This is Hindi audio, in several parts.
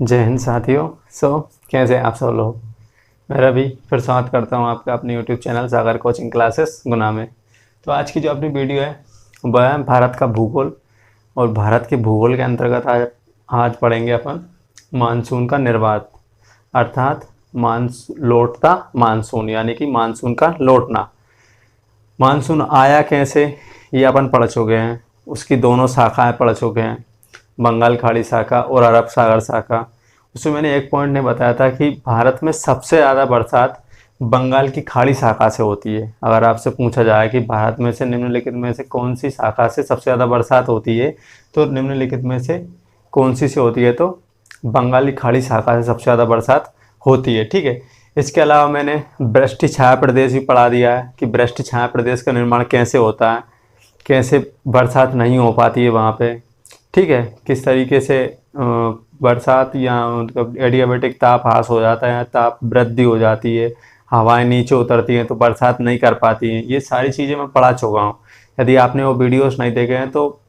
जय हिंद साथियों। कैसे हैं आप सब लोग। मेरा भी फिर स्वागत करता हूं आपका अपने यूट्यूब चैनल सागर कोचिंग क्लासेस गुना में। तो आज की जो अपनी वीडियो है वह है भारत का भूगोल। और भारत के भूगोल के अंतर्गत आज पढ़ेंगे अपन मानसून का निर्वात, अर्थात लौटता मानसून, यानी कि मानसून का लौटना। मानसून आया कैसे ये अपन पढ़ चुके हैं, उसकी दोनों शाखाएं पढ़ चुके हैं, बंगाल खाड़ी शाखा और अरब सागर शाखा। उसमें मैंने एक पॉइंट ने बताया था कि भारत में सबसे ज़्यादा बरसात बंगाल की खाड़ी शाखा से होती है। अगर आपसे पूछा जाए कि भारत में से निम्नलिखित में से कौन सी शाखा से सबसे ज़्यादा बरसात होती है, तो निम्नलिखित में से कौन सी से होती है, तो बंगाली खाड़ी शाखा से सबसे ज़्यादा बरसात होती है। ठीक है। इसके अलावा मैंने वृष्टि छाया प्रदेश भी पढ़ा दिया है कि वृष्टि छाया प्रदेश का निर्माण कैसे होता है, कैसे बरसात नहीं हो पाती है वहाँ पे। ठीक है। किस तरीके से बरसात या मतलब एडियाबेटिक ताप ह्रास हो जाता है, ताप वृद्धि हो जाती है, हवाएं नीचे उतरती हैं तो बरसात नहीं कर पाती हैं। ये सारी चीज़ें मैं पढ़ा चुका हूँ। यदि आपने वो वीडियोस नहीं देखे हैं तो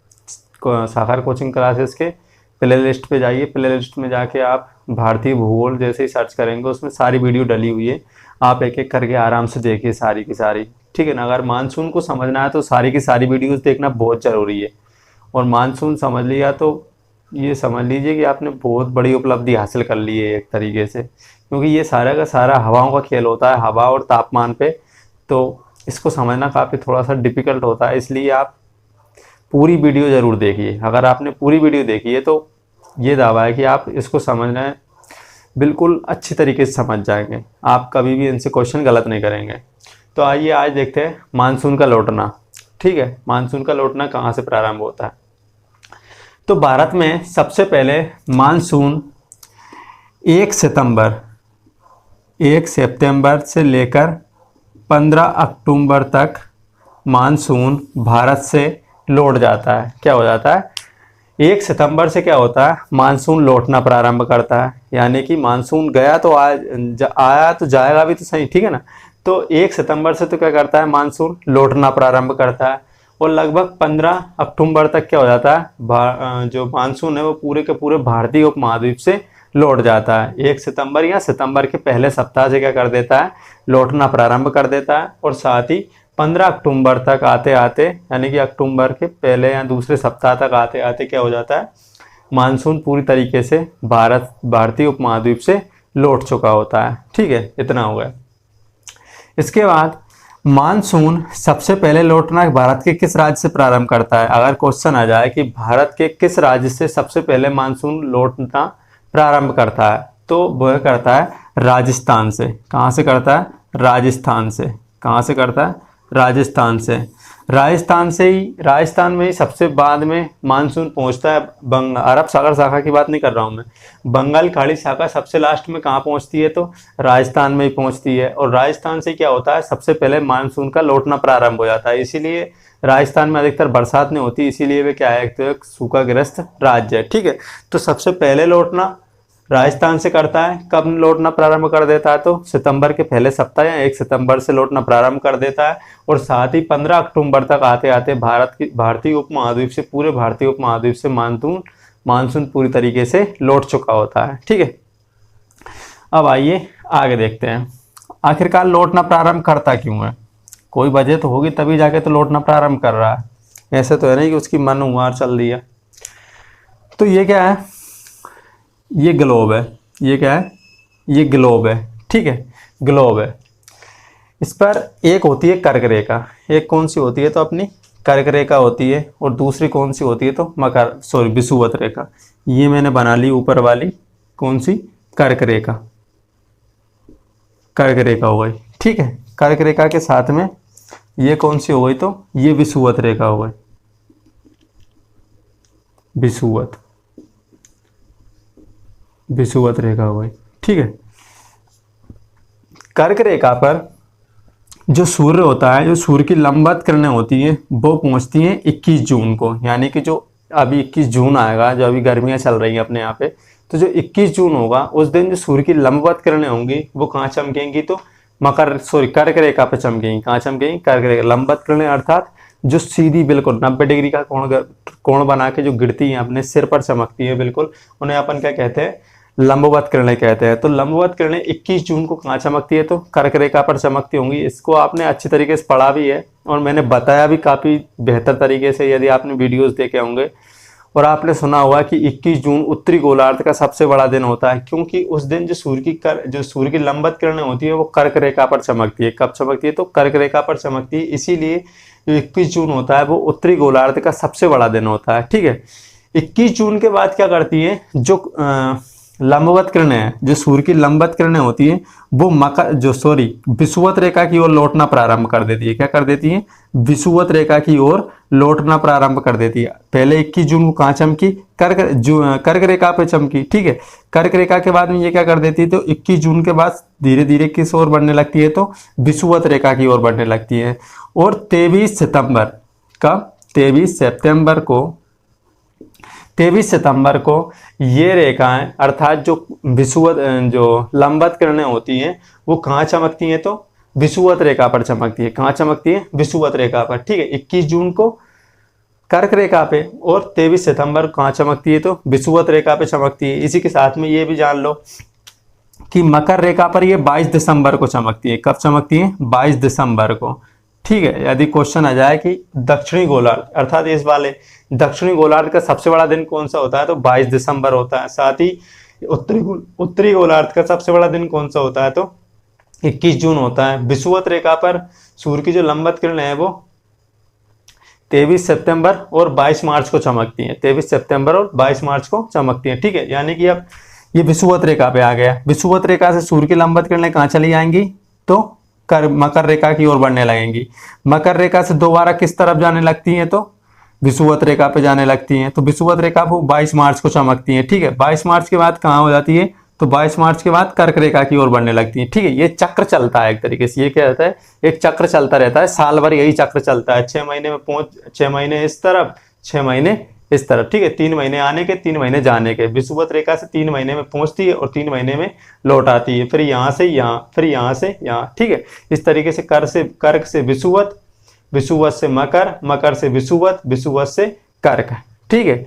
सागर कोचिंग क्लासेस के प्ले लिस्ट पे जाइए। प्ले लिस्ट में जाके आप भारतीय भूगोल जैसे ही सर्च करेंगे उसमें सारी वीडियो डली हुई है, आप एक एक करके आराम से देखिए सारी की सारी। ठीक है ना। अगर मानसून को समझना है तो सारी की सारी वीडियोस देखना बहुत ज़रूरी है। और मानसून समझ लिया तो ये समझ लीजिए कि आपने बहुत बड़ी उपलब्धि हासिल कर ली है एक तरीके से, क्योंकि ये सारा का सारा हवाओं का खेल होता है, हवा और तापमान पे। तो इसको समझना काफ़ी थोड़ा सा डिफ़िकल्ट होता है, इसलिए आप पूरी वीडियो ज़रूर देखिए। अगर आपने पूरी वीडियो देखी है तो ये दावा है कि आप इसको समझना बिल्कुल अच्छी तरीके से समझ जाएंगे, आप कभी भी इनसे क्वेश्चन गलत नहीं करेंगे। तो आइए आज देखते हैं मानसून का लौटना। ठीक है। मानसून का लौटना कहाँ से प्रारंभ होता है। तो भारत में सबसे पहले मानसून 1 सितंबर से लेकर 15 अक्टूबर तक मानसून भारत से लौट जाता है। क्या हो जाता है, 1 सितंबर से क्या होता है, मानसून लौटना प्रारंभ करता है। यानी कि मानसून गया तो आया तो जाएगा भी तो सही। ठीक है ना। तो 1 सितंबर से तो क्या करता है, मानसून लौटना प्रारंभ करता है और लगभग 15 अक्टूबर तक क्या हो जाता है, जो मानसून है वो पूरे के पूरे भारतीय उपमहाद्वीप से लौट जाता है। 1 सितंबर या सितंबर के पहले सप्ताह से क्या कर देता है, लौटना प्रारंभ कर देता है। और साथ ही 15 अक्टूबर तक आते आते, यानी कि अक्टूबर के पहले या दूसरे सप्ताह तक आते आते क्या हो जाता है, मानसून पूरी तरीके से भारतीय उपमहाद्वीप से लौट चुका होता है। ठीक है। इतना हो गया। इसके बाद मानसून सबसे पहले लौटना भारत के किस राज्य से प्रारंभ करता है। अगर क्वेश्चन आ जाए कि भारत के किस राज्य से सबसे पहले मानसून लौटना प्रारंभ करता है, तो वह करता है राजस्थान से। कहाँ से करता है, राजस्थान से। कहाँ से करता है, राजस्थान से। राजस्थान में ही सबसे बाद में मानसून पहुंचता है। अरब सागर शाखा की बात नहीं कर रहा हूं मैं, बंगाल खाड़ी शाखा सबसे लास्ट में कहाँ पहुंचती है, तो राजस्थान में ही पहुंचती है। और राजस्थान से क्या होता है, सबसे पहले मानसून का लौटना प्रारंभ हो जाता है। इसीलिए राजस्थान में अधिकतर बरसात नहीं होती, इसीलिए वे क्या है, एक सूखाग्रस्त राज्य है। ठीक है। तो सबसे पहले लौटना राजस्थान से करता है। कब लौटना प्रारंभ कर देता है, तो सितंबर के पहले सप्ताह या 1 सितंबर से लौटना प्रारंभ कर देता है। और साथ ही 15 अक्टूबर तक आते आते भारतीय उपमहाद्वीप से, पूरे भारतीय उपमहाद्वीप से मानसून पूरी तरीके से लौट चुका होता है। ठीक है। अब आइए आगे देखते हैं, आखिरकार लौटना प्रारंभ करता क्यों है। कोई वजह तो होगी तभी जाके तो लौटना प्रारंभ कर रहा है, ऐसे तो है नहीं कि उसकी मन हुआ चल दिया। तो ये क्या है, ये ग्लोब है। ये क्या है, ये ग्लोब है। ठीक है। ग्लोब है। इस पर एक होती है कर्क रेखा, एक कौन सी होती है, तो अपनी कर्क रेखा होती है। और दूसरी कौन सी होती है, तो विषुवत रेखा। ये मैंने बना ली ऊपर वाली, कौन सी, कर्क रेखा। कर्क रेखा हो गई। ठीक है। कर्क रेखा के साथ में ये कौन सी हो गई, तो ये विषुवत रेखा हो गई। विषुवत रेखा हो गई। ठीक है। कर्क रेखा पर जो सूर्य होता है, जो सूर्य की लंबवत किरणें होती हैं, वो पहुंचती हैं 21 जून को। यानी कि जो अभी 21 जून आएगा, जो अभी गर्मियां चल रही हैं अपने यहाँ पे, तो जो 21 जून होगा उस दिन जो सूर्य की लंबवत किरणें होंगी वो कहाँ चमकेंगी, तो कर्क रेखा पे चमकेंगी। कहाँ चमकेंगी, कर्क रेखा। लंबवत किरणें अर्थात जो सीधी बिल्कुल 90 डिग्री का कोण बना के जो गिरती हैं, अपने सिर पर चमकती है बिल्कुल, उन्हें अपन क्या कहते हैं, लंबवत किरणें कहते हैं। तो लंबवत किरणें 21 जून को कहाँ चमकती है? तो कर्क रेखा पर चमकती होंगी। इसको आपने अच्छी तरीके से पढ़ा भी है और मैंने बताया भी काफ़ी बेहतर तरीके से, यदि आपने वीडियोस देखे होंगे। और आपने सुना होगा कि 21 जून उत्तरी गोलार्ध का सबसे बड़ा दिन होता है, क्योंकि उस दिन जो सूर्य की लंबवत किरणें होती है वो कर्क रेखा पर चमकती है। कब चमकती है? तो कर्क रेखा पर चमकती है। इसीलिए जो 21 जून होता है वो उत्तरी गोलार्ध का सबसे बड़ा दिन होता है। ठीक है, 21 जून के बाद क्या करती है? जो लंबवत किरणें हैं, जो सूर्य की लंबवत किरणें होती हैं, वो विषुवत रेखा की ओर लौटना प्रारंभ कर देती है। क्या कर देती है? विषुवत रेखा की ओर लौटना प्रारंभ कर देती है। पहले 21 जून को कहाँ चमकी? कर्क रेखा पे चमकी। ठीक है, कर्क रेखा के बाद में ये क्या कर देती है? तो 21 जून के बाद धीरे धीरे किस ओर बढ़ने लगती है? तो विषुवत रेखा की ओर बढ़ने लगती है। और 23 सितंबर को ये रेखाएं, अर्थात जो लंबवत किरणें होती हैं वो कहाँ चमकती हैं? तो विषुवत रेखा पर चमकती है। कहाँ चमकती है? विषुवत रेखा पर। ठीक है, 21 जून को कर्क रेखा पे और 23 सितंबर को कहाँ चमकती है? तो विषुवत रेखा पे चमकती है। इसी के साथ में ये भी जान लो कि मकर रेखा पर ये 22 दिसंबर को चमकती है। कब चमकती है? 22 दिसंबर को। ठीक है, यदि क्वेश्चन आ जाए कि दक्षिणी गोलार्ध, अर्थात इस वाले दक्षिणी गोलार्ध का सबसे बड़ा दिन कौन सा होता है? तो 22 दिसंबर होता है। साथ ही उत्तरी गोलार्ध का सबसे बड़ा दिन कौन सा होता है? तो 21 जून होता है। विषुवत रेखा पर सूर्य की जो लंबवत किरणें हैं वो 23 सितंबर और 22 मार्च को चमकती हैं। 23 सितंबर और 22 मार्च को चमकती हैं। ठीक है, यानी कि अब ये विषुवत रेखा पे आ गया। विषुवत रेखा से सूर्य की लंबवत किरणें कहाँ चली जाएंगी? तो मकर रेखा की ओर बढ़ने लगेंगी। मकर रेखा से दोबारा किस तरफ जाने लगती हैं? तो विषुवत रेखा पे जाने लगती हैं। तो विषुवत रेखा वो 22 मार्च को चमकती हैं। ठीक है, 22 मार्च के बाद कहाँ हो जाती है? तो 22 मार्च के बाद कर्क रेखा की ओर बढ़ने लगती हैं। ठीक है, ये चक्र चलता है एक तरीके से। ये क्या रहता है? एक चक्र चलता रहता है, साल भर यही चक्र चलता है। 6 महीने इस तरफ, 6 महीने इस तरफ। ठीक है, 3 महीने आने के, 3 महीने जाने के। विषुवत रेखा से 3 महीने में पहुंचती है और 3 महीने में लौट आती है। फिर यहाँ से यहाँ, फिर यहाँ से यहाँ। ठीक है, इस तरीके से कर्क से विषुवत, विषुवत से मकर, मकर से विषुवत, विषुवत से कर्क। ठीक है,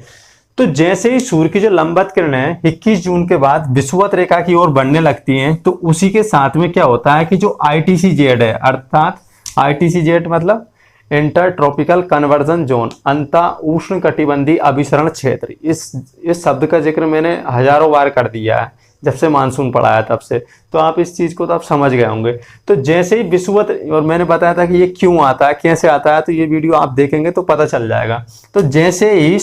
तो जैसे ही सूर्य की जो लंबवत किरणें हैं 21 जून के बाद विषुवत रेखा की ओर बढ़ने लगती हैं, तो उसी के साथ में क्या होता है कि जो ITCZ है, अर्थात ITCZ मतलब इंटर ट्रॉपिकल कन्वर्जन जोन, अंता उष्ण कटिबंधीय अभिसरण क्षेत्र, इस शब्द का जिक्र मैंने हजारों बार कर दिया है जब से मानसून पढ़ाया तब से, तो आप इस चीज को तो आप समझ गए होंगे। तो जैसे ही विषुवत, और मैंने बताया था कि ये क्यों आता है, कैसे आता है, तो ये वीडियो आप देखेंगे तो पता चल जाएगा। तो जैसे ही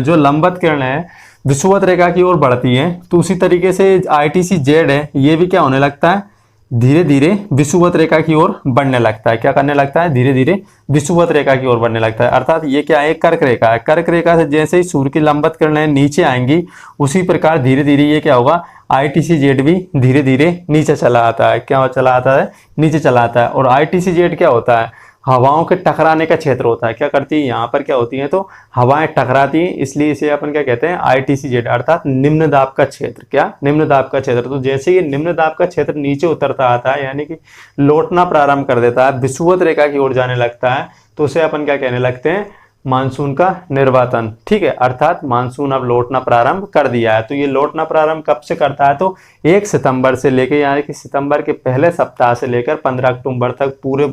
जो लंबवत किरणें है विषुवत रेखा की ओर बढ़ती है, तो उसी तरीके से ITCZ है, ये भी क्या होने लगता है? धीरे धीरे विषुवत रेखा की ओर बढ़ने लगता है। क्या करने लगता है? धीरे धीरे विषुवत रेखा की ओर बढ़ने लगता है। अर्थात ये क्या है? कर्क रेखा है। कर्क रेखा से जैसे ही सूर्य की लंबवत किरणें नीचे आएंगी, उसी प्रकार धीरे धीरे ये क्या होगा? ITCZ भी धीरे धीरे नीचे चला आता है। क्या चला आता है? नीचे चला आता है। और ITCZ क्या होता है? हवाओं के टकराने का क्षेत्र होता है। क्या करती है? यहाँ पर क्या होती है? तो हवाएं टकराती हैं, इसलिए इसे अपन क्या कहते हैं? ITCZ, अर्थात निम्न दाब का क्षेत्र। क्या? निम्न दाब का क्षेत्र। तो जैसे ये निम्न दाब का क्षेत्र नीचे उतरता आता है, यानी कि लौटना प्रारंभ कर देता है, विषुवत रेखा की ओर जाने लगता है, तो उसे अपन क्या कहने लगते हैं? मानसून का निर्वातन। ठीक है, अर्थात मानसून अब लौटना प्रारंभ कर दिया है। तो ये लौटना प्रारंभ कब से करता है? तो 1 सितंबर से लेकर, यानी कि सितंबर के पहले सप्ताह से लेकर 15 अक्टूबर तक पूरे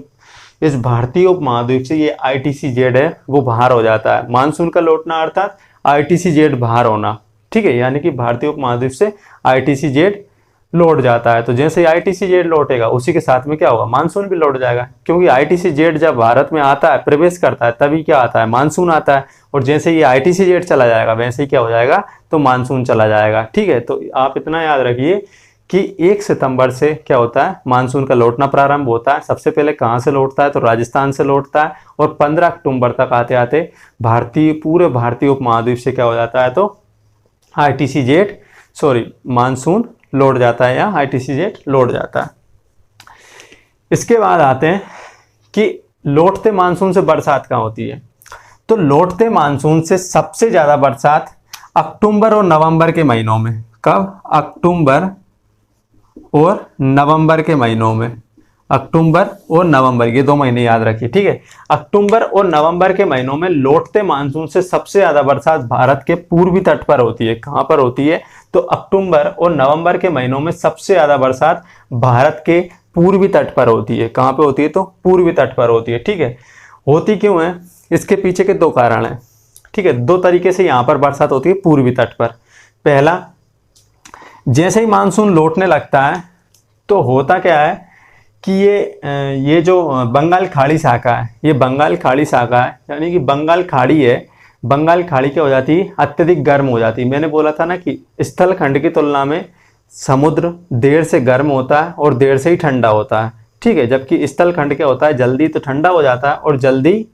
इस भारतीय उपमहाद्वीप से ये ITCZ है वो बाहर हो जाता है। मानसून का लौटना अर्थात ITCZ बाहर होना। ठीक है, यानी कि भारतीय उपमहाद्वीप से ITCZ लौट जाता है। तो जैसे ही ITCZ लौटेगा, उसी के साथ में क्या होगा? मानसून भी लौट जाएगा, क्योंकि ITCZ जब भारत में आता है, प्रवेश करता है, तभी क्या आता है? मानसून आता है। और जैसे ही ITCZ चला जाएगा, वैसे ही क्या हो जाएगा? तो मानसून चला जाएगा। ठीक है, तो आप इतना याद रखिए कि 1 सितंबर से क्या होता है? मानसून का लौटना प्रारंभ होता है। सबसे पहले कहाँ से लौटता है? तो राजस्थान से लौटता है। और 15 अक्टूबर तक आते आते पूरे भारतीय उपमहाद्वीप से क्या हो जाता है? तो मानसून लौट जाता है, या ITCZ लौट जाता है। इसके बाद आते हैं कि लौटते मानसून से बरसात कहाँ होती है। तो लौटते मानसून से सबसे ज्यादा बरसात अक्टूबर और नवंबर के महीनों में। कब? अक्टूबर और नवंबर के महीनों में। अक्टूबर और नवंबर, ये 2 महीने याद रखिए, ठीक है। अक्टूबर और नवंबर के महीनों में लौटते मानसून से सबसे ज्यादा बरसात भारत के पूर्वी तट पर होती है। कहां पर होती है? तो अक्टूबर और नवंबर के महीनों में सबसे ज्यादा बरसात भारत के पूर्वी तट पर होती है। कहां पे होती है? तो पूर्वी तट पर होती है, ठीक है। होती क्यों है? इसके पीछे के 2 कारण हैं, ठीक है। 2 तरीके से यहां पर बरसात होती है पूर्वी तट पर। पहला, जैसे ही मानसून लौटने लगता है तो होता क्या है कि ये जो बंगाल खाड़ी शाखा है, ये बंगाल खाड़ी शाखा है, यानी कि बंगाल खाड़ी है, बंगाल खाड़ी क्या हो जाती है? अत्यधिक गर्म हो जाती है। मैंने बोला था ना कि स्थल खंड की तुलना में समुद्र देर से गर्म होता है और देर से ही ठंडा होता है, ठीक है। जबकि स्थल खंड क्या होता है? जल्दी तो ठंडा हो जाता है और जल्दी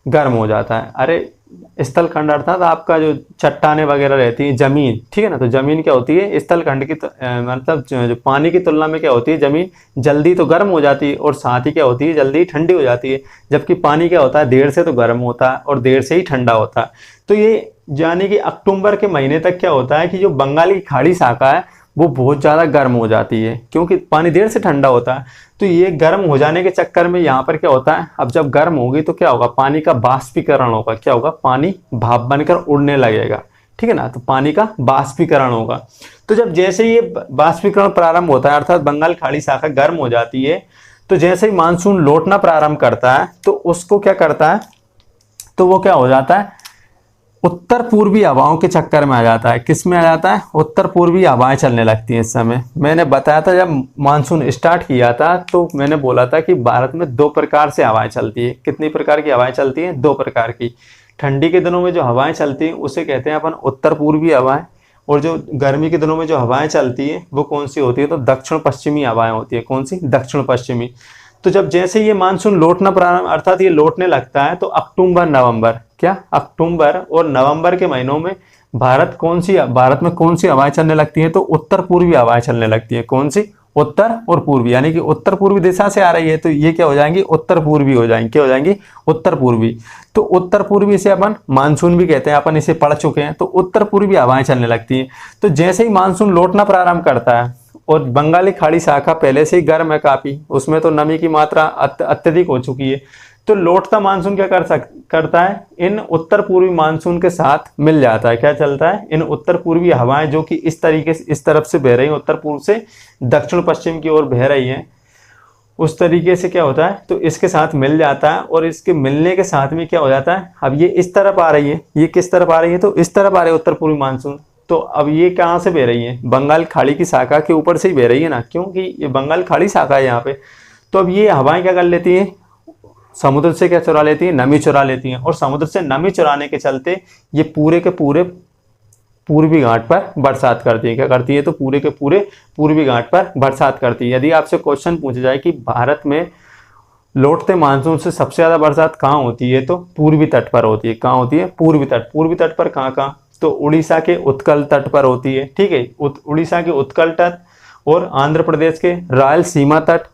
गर्म हो जाता है। अरे स्थल खंड अर्थात आपका जो चट्टाने वगैरह रहती है, जमीन, ठीक है ना। तो जमीन क्या होती है? स्थल खंड की मतलब जो पानी की तुलना में क्या होती है? जमीन जल्दी तो गर्म हो जाती है और साथ ही क्या होती है? जल्दी ठंडी हो जाती है। जबकि पानी क्या होता है? देर से तो गर्म होता है और देर से ही ठंडा होता है। तो ये यानी कि अक्टूबर के महीने तक क्या होता है कि जो बंगाल की खाड़ी शाखा है वो बहुत ज़्यादा गर्म हो जाती है, क्योंकि पानी देर से ठंडा होता है। तो ये गर्म हो जाने के चक्कर में यहाँ पर क्या होता है? अब जब गर्म होगी तो क्या होगा? पानी का बाष्पीकरण होगा। क्या होगा? पानी भाप बनकर उड़ने लगेगा, ठीक है ना। तो पानी का बाष्पीकरण होगा। तो जब जैसे ये बाष्पीकरण प्रारंभ होता है, अर्थात बंगाल खाड़ी शाखा गर्म हो जाती है, तो जैसे ही मानसून लौटना प्रारंभ करता है तो उसको क्या करता है? तो वो क्या हो जाता है? उत्तर पूर्वी हवाओं के चक्कर में आ जाता है। किस में आ जाता है? उत्तर पूर्वी हवाएं चलने लगती हैं इस समय। मैंने बताया था जब मानसून स्टार्ट किया था तो मैंने बोला था कि भारत में 2 प्रकार से हवाएं चलती है। कितनी प्रकार की हवाएं चलती हैं? 2 प्रकार की। ठंडी के दिनों में जो हवाएं चलती हैं उसे कहते हैं अपन उत्तर पूर्वी हवाएं, और जो गर्मी के दिनों में जो हवाएं चलती हैं वो कौन सी होती है? तो दक्षिण पश्चिमी हवाएं होती है। कौन सी? दक्षिण पश्चिमी। तो जब जैसे ये मानसून लौटना प्रारंभ अर्थात ये लौटने लगता है तो अक्टूबर नवंबर, क्या अक्टूबर और नवंबर के महीनों में भारत में कौन सी हवाएं चलने लगती हैं? तो उत्तर पूर्वी हवाएं चलने लगती हैं। कौन सी? उत्तर और पूर्वी, यानी कि उत्तर पूर्वी दिशा से आ रही है तो ये क्या हो जाएंगी? उत्तर पूर्वी हो जाएंगी। क्या हो जाएंगी? उत्तर पूर्वी। तो उत्तर पूर्वी से अपन मानसून भी कहते हैं, अपन इसे पढ़ चुके हैं। तो उत्तर पूर्वी हवाएं चलने लगती हैं। तो जैसे ही मानसून लौटना प्रारंभ करता है, और बंगाली खाड़ी शाखा पहले से ही गर्म है काफी, उसमें तो नमी की मात्रा अत्यधिक हो चुकी है, तो लौटता मानसून क्या करता है? इन उत्तर पूर्वी मानसून के साथ मिल जाता है। क्या चलता है? इन उत्तर पूर्वी हवाएं जो कि इस तरीके से इस तरफ से बह रही हैं, उत्तर पूर्व से दक्षिण पश्चिम की ओर बह रही हैं, उस तरीके से क्या होता है? तो इसके साथ मिल जाता है, और इसके मिलने के साथ में क्या हो जाता है? अब ये इस तरफ आ रही है, ये किस तरफ आ रही है? तो इस तरफ आ रही है उत्तर पूर्वी मानसून। तो अब ये कहाँ से बह रही है? बंगाल खाड़ी की शाखा के ऊपर से ही बह रही है ना, क्योंकि ये बंगाल खाड़ी शाखा है यहाँ पे। तो अब ये हवाएं क्या कर लेती हैं? समुद्र से क्या चुरा लेती हैं? नमी चुरा लेती हैं, और समुद्र से नमी चुराने के चलते ये पूरे के पूरे पूर्वी घाट पर बरसात करती है। क्या करती है? तो पूरे के पूरे पूर्वी घाट पर बरसात करती है। यदि आपसे क्वेश्चन पूछा जाए कि भारत में लौटते मानसून से सबसे ज्यादा बरसात कहाँ होती है? तो पूर्वी तट पर होती है। कहाँ होती है? पूर्वी तट। पूर्वी तट पर कहाँ कहाँ? तो उड़ीसा के उत्कल तट पर होती है, ठीक है। उड़ीसा के उत्कल तट और आंध्र प्रदेश के रायलसीमा तट।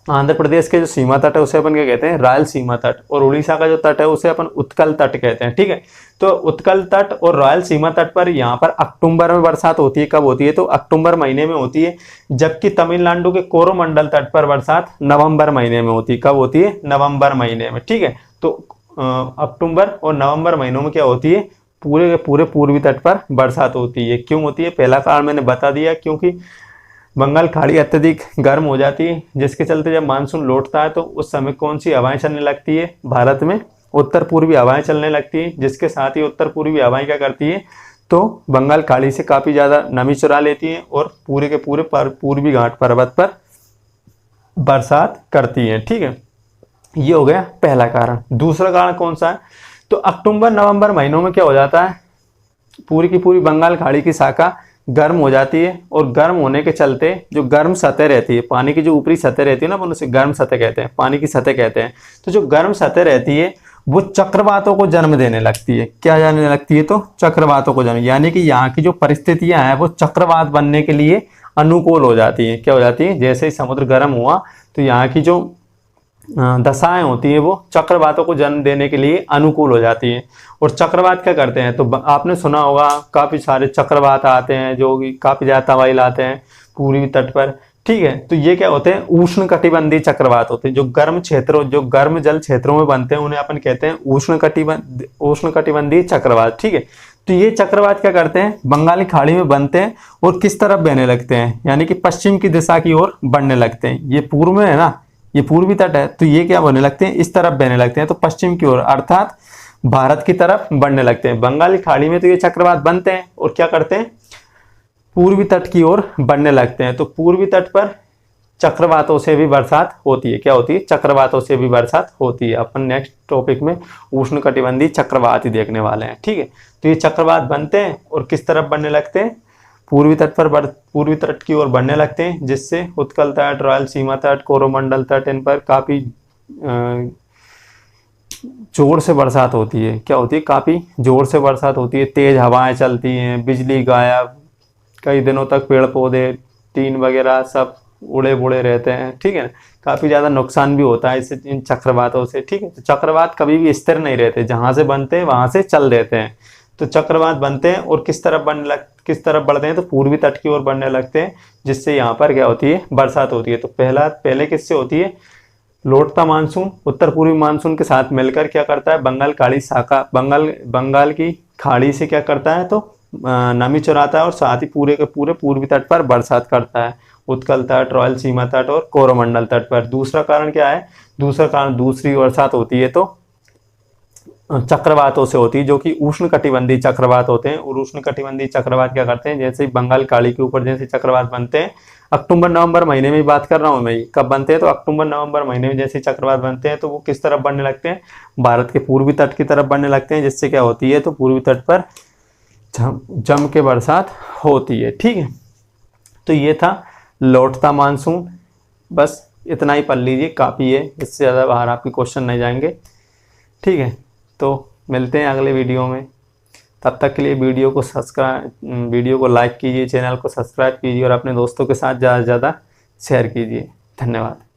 आंध्र प्रदेश के जो सीमा तट है उसे अपन क्या कहते हैं? रायलसीमा तट। और उड़ीसा का जो तट है उसे अपन उत्कल तट कहते हैं, ठीक है। तो उत्कल तट और रायलसीमा तट पर यहाँ पर अक्टूबर में बरसात होती है। कब होती है? तो अक्टूबर महीने में होती है। जबकि तमिलनाडु के कोरोमंडल तट पर बरसात नवंबर महीने में होती है। कब होती है? नवंबर महीने में, ठीक है। तो अक्टूबर और नवंबर महीनों में क्या होती है? पूरे के पूरे पूर्वी तट पर बरसात होती है। क्यों होती है? पहला कारण मैंने बता दिया, क्योंकि बंगाल खाड़ी अत्यधिक गर्म हो जाती है, जिसके चलते जब मानसून लौटता है तो उस समय कौन सी हवाएं चलने लगती है? भारत में उत्तर पूर्वी हवाएं चलने लगती है, जिसके साथ ही उत्तर पूर्वी हवाएं क्या करती है? तो बंगाल खाड़ी से काफी ज्यादा नमी चुरा लेती है और पूरे के पूरे पूर्वी घाट पर्वत पर बरसात करती है, ठीक है। ये हो गया पहला कारण। दूसरा कारण कौन सा है? तो अक्टूबर नवंबर महीनों में क्या हो जाता है? पूरी की पूरी बंगाल खाड़ी की शाखा गर्म हो जाती है, और गर्म होने के चलते जो गर्म सतह रहती है, पानी की जो ऊपरी सतह रहती है ना, उसे गर्म सतह कहते हैं, पानी की सतह कहते हैं। तो जो गर्म सतह रहती है वो चक्रवातों को जन्म देने लगती है। क्या देने लगती है? तो चक्रवातों को जन्म, यानी कि यहाँ की जो परिस्थितियां हैं वो चक्रवात बनने के लिए अनुकूल हो जाती है। क्या हो जाती है? जैसे ही समुद्र गर्म हुआ तो यहाँ की जो दशाएं होती हैं वो चक्रवातों को जन्म देने के लिए अनुकूल हो जाती हैं। और चक्रवात क्या करते हैं? तो आपने सुना होगा काफी सारे चक्रवात आते हैं जो कि काफी ज्यादा तबाही लाते हैं पूर्वी तट पर। ठीक है। तो ये क्या होते हैं, उष्ण कटिबंधीय चक्रवात होते हैं। जो गर्म जल क्षेत्रों में बनते हैं उन्हें अपन कहते हैं उष्ण कटिबंधीय चक्रवात। ठीक है। तो ये चक्रवात क्या करते हैं, बंगाली खाड़ी में बनते हैं और किस तरफ बहने लगते हैं, यानी कि पश्चिम की दिशा की ओर बढ़ने लगते हैं। ये पूर्व में है ना, ये पूर्वी तट है, तो ये क्या बनने लगते हैं, इस तरफ बहने लगते हैं, तो पश्चिम की ओर अर्थात भारत की तरफ बढ़ने लगते हैं। बंगाली खाड़ी में तो ये चक्रवात बनते हैं और क्या करते हैं, पूर्वी तट की ओर बढ़ने लगते हैं। तो पूर्वी तट पर चक्रवातों से भी बरसात होती है। क्या होती है, चक्रवातों से भी बरसात होती है। अपन नेक्स्ट टॉपिक में उष्णकटिबंधीय चक्रवात ही देखने वाले हैं। ठीक है। तो ये चक्रवात बनते हैं और किस तरफ बढ़ने लगते हैं, पूर्वी तट की ओर बढ़ने लगते हैं, जिससे उत्कल तट, रायलसीमा तट, कोरोमंडल तट, इन पर काफी जोर से बरसात होती है। क्या होती है, काफी जोर से बरसात होती है, तेज हवाएं चलती हैं, बिजली गायब, कई दिनों तक पेड़ पौधे, टीन वगैरह सब उड़े बुड़े रहते हैं। ठीक है। काफी ज्यादा नुकसान भी होता है इससे, इन चक्रवातों से। ठीक है। तो चक्रवात कभी भी स्थिर नहीं रहते, जहां से बनते हैं वहां से चल देते हैं। तो चक्रवात बनते हैं और किस तरफ बढ़ते हैं, तो पूर्वी तट की ओर बढ़ने लगते हैं, जिससे यहाँ पर क्या होती है, बरसात होती है। तो पहले किससे होती है, लौटता मानसून उत्तर पूर्वी मानसून के साथ मिलकर क्या करता है, बंगाल की खाड़ी से क्या करता है, तो नमी चुराता है और साथ ही पूरे के पूरे पूर्वी तट पर बरसात करता है, उत्कल तट, रायलसीमा तट और कोरोमंडल तट पर। दूसरा कारण क्या है, दूसरी बरसात होती है तो चक्रवातों से होती है, जो कि उष्णकटिबंधीय चक्रवात होते हैं। और उष्णकटिबंधीय चक्रवात क्या करते हैं, जैसे ही बंगाल खाड़ी के ऊपर जैसे चक्रवात बनते हैं, अक्टूबर नवंबर महीने में बात कर रहा हूं मैं, कब बनते हैं, तो अक्टूबर नवंबर महीने में जैसे चक्रवात बनते हैं, तो वो किस तरफ बढ़ने लगते हैं, भारत के पूर्वी तट की तरफ बढ़ने लगते हैं, जिससे क्या होती है, तो पूर्वी तट पर जम के बरसात होती है। ठीक है। तो ये था लौटता मानसून। बस इतना ही पढ़ लीजिए, काफ़ी है, इससे ज़्यादा बाहर आपके क्वेश्चन नहीं जाएंगे। ठीक है। तो मिलते हैं अगले वीडियो में, तब तक के लिए वीडियो को लाइक कीजिए, चैनल को सब्सक्राइब कीजिए और अपने दोस्तों के साथ ज़्यादा से ज़्यादा शेयर कीजिए। धन्यवाद।